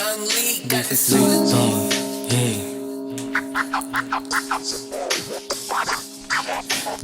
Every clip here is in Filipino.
This is Lito, yeah.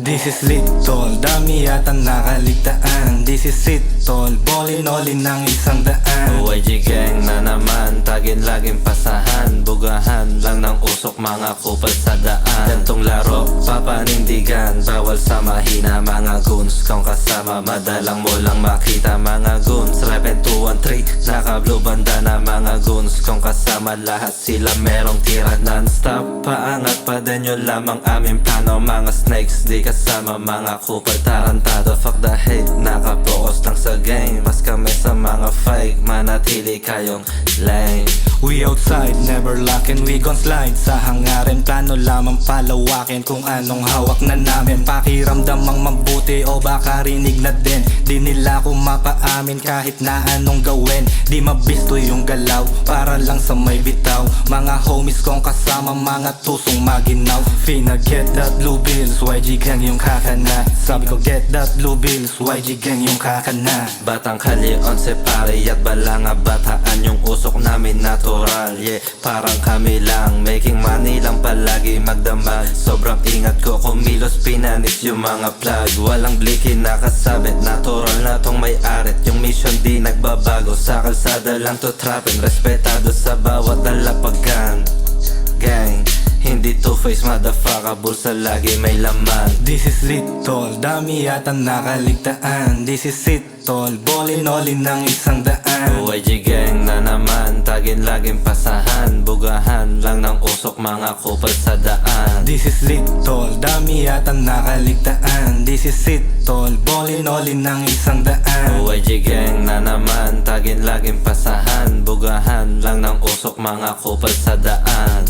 This is lit tol, dami yata nakaligtaan. This is it tol, bolin-olin ng 100. YG gang na naman, tagin laging pasahan. Bugahan lang ng usok, mga kupal sa daan. Gantong laro, papanindigan, bawal sa mahina. Mga goons kung kasama, madalang mo lang makita. Mga goons, repen 213, naka-blue banda na mga goons. Kung kasama lahat sila merong tira non-stop. Paangat pa din yun lamang aming plano. Mga snakes di kasama, mga kupal tarantado. Fuck the hate, nakapokus lang sa game. Mas kami sa mga fake, manatili kayong lame. We outside, never locking, we gon' slide. Sa hangarin, plano lamang palawakin. Kung anong hawak na namin, pakiramdam ang mabuti o baka rinig na din. Di nila ko mapaamin kahit na anong gawin. Di mabisto yung galaw, para lang sa may bitaw. Mga homies kong kasama, mga tusong maginaw. Finna get that blue bills, YG gang yung kakana. Sabi ko get that blue bills, YG gang yung kakana. Batang kali 11 pare at balanga bataan. Yung usok namin natural, yeah. Parang kami lang, making money lang palagi magdamag. Sobrang ingat ko kumilos, pinanis yung mga plug. Walang blikin nakasabit, natural na tong may arit. Yung mission di nagbabago, sa kalsada lang to trapping. Respetado sa bawat dalapagan. Gang, hindi two-face motherfucker, bulsa lagi may laman. This is lit tol, dami yata nakaligtaan. This is it tol, bolin-olin ng 100. YG gang na naman, tagin laging pasahan. Bugahan lang ng usok, mga kupal sa daan. This is lit tol, dami yata nakaligtaan. This is it tol, bolin-olin ng 100. YG gang na naman, tagin laging pasahan. Bugahan lang ng usok, mga kupal sa daan.